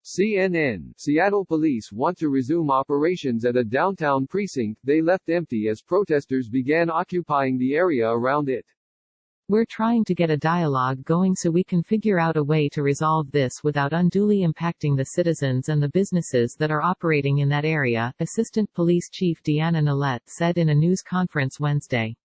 CNN, Seattle police want to resume operations at a downtown precinct they left empty as protesters began occupying the area around it. We're trying to get a dialogue going so we can figure out a way to resolve this without unduly impacting the citizens and the businesses that are operating in that area, Assistant Police Chief Deanna Nillette said in a news conference Wednesday.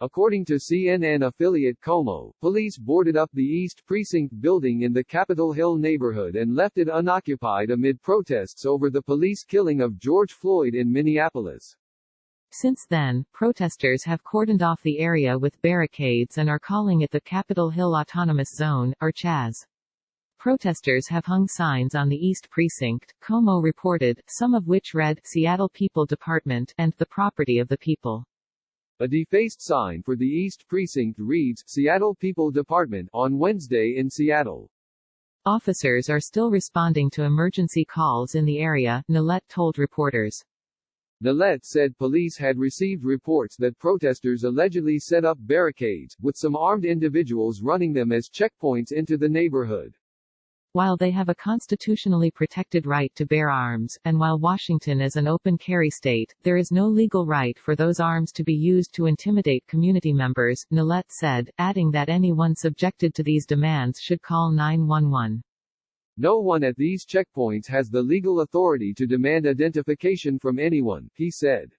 According to CNN affiliate Como, police boarded up the East Precinct building in the Capitol Hill neighborhood and left it unoccupied amid protests over the police killing of George Floyd in Minneapolis. Since then, protesters have cordoned off the area with barricades and are calling it the Capitol Hill Autonomous Zone, or CHAZ. Protesters have hung signs on the East Precinct, Como reported, some of which read, Seattle People Department, and the property of the people. A defaced sign for the East Precinct reads, Seattle People Department, on Wednesday in Seattle. Officers are still responding to emergency calls in the area, Nillette told reporters. Nillette said police had received reports that protesters allegedly set up barricades, with some armed individuals running them as checkpoints into the neighborhood. While they have a constitutionally protected right to bear arms, and while Washington is an open carry state, there is no legal right for those arms to be used to intimidate community members, Nillette said, adding that anyone subjected to these demands should call 911. No one at these checkpoints has the legal authority to demand identification from anyone, he said.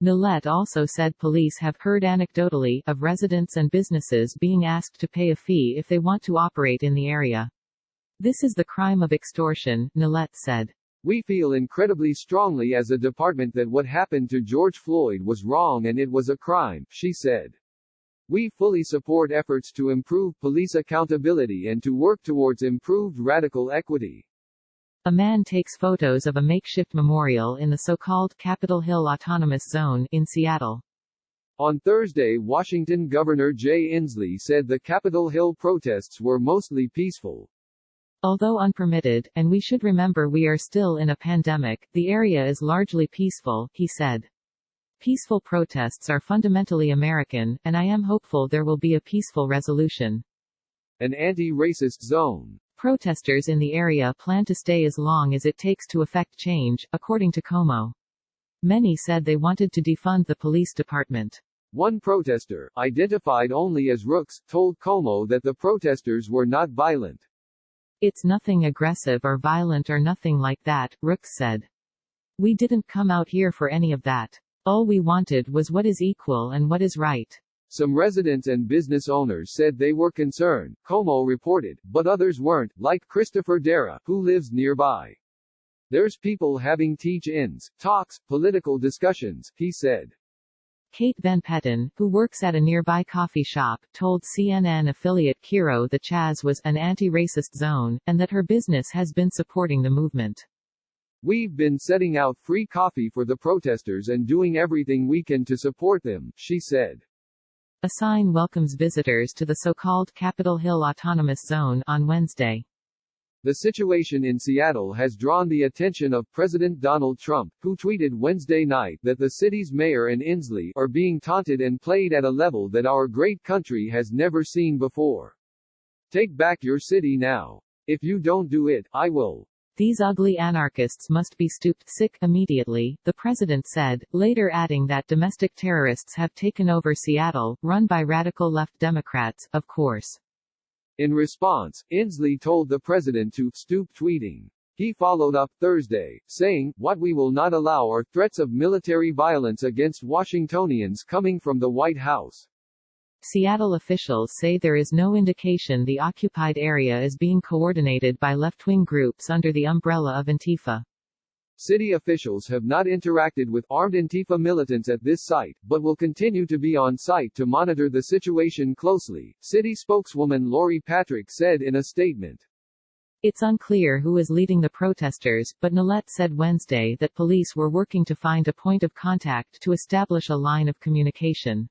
Nillette also said police have heard anecdotally of residents and businesses being asked to pay a fee if they want to operate in the area. This is the crime of extortion, Nillette said. We feel incredibly strongly as a department that what happened to George Floyd was wrong and it was a crime, she said. We fully support efforts to improve police accountability and to work towards improved radical equity. A man takes photos of a makeshift memorial in the so-called Capitol Hill Autonomous Zone in Seattle. On Thursday, Washington Governor Jay Inslee said the Capitol Hill protests were mostly peaceful. Although unpermitted, and we should remember we are still in a pandemic, the area is largely peaceful, he said. Peaceful protests are fundamentally American, and I am hopeful there will be a peaceful resolution. An anti-racist zone. Protesters in the area plan to stay as long as it takes to effect change, according to Como. Many said they wanted to defund the police department. One protester, identified only as Rooks, told Como that the protesters were not violent. It's nothing aggressive or violent or nothing like that, Rooks said. We didn't come out here for any of that. All we wanted was what is equal and what is right. Some residents and business owners said they were concerned, Como reported, but others weren't, like Christopher Dara, who lives nearby. There's people having teach-ins, talks, political discussions, he said. Kate Van Petten, who works at a nearby coffee shop, told CNN affiliate Kiro the CHAZ was an anti-racist zone, and that her business has been supporting the movement. We've been setting out free coffee for the protesters and doing everything we can to support them, she said. A sign welcomes visitors to the so-called Capitol Hill Autonomous Zone on Wednesday. The situation in Seattle has drawn the attention of President Donald Trump, who tweeted Wednesday night that the city's mayor and Inslee are being taunted and played at a level that our great country has never seen before. Take back your city now. If you don't do it, I will. These ugly anarchists must be stooped sick immediately, the president said, later adding that domestic terrorists have taken over Seattle, run by radical left Democrats, of course. In response, Inslee told the president to stoop tweeting. He followed up Thursday, saying, "What we will not allow are threats of military violence against Washingtonians coming from the White House." Seattle officials say there is no indication the occupied area is being coordinated by left-wing groups under the umbrella of Antifa. City officials have not interacted with armed Antifa militants at this site, but will continue to be on site to monitor the situation closely, city spokeswoman Lori Patrick said in a statement. It's unclear who is leading the protesters, but Nillette said Wednesday that police were working to find a point of contact to establish a line of communication.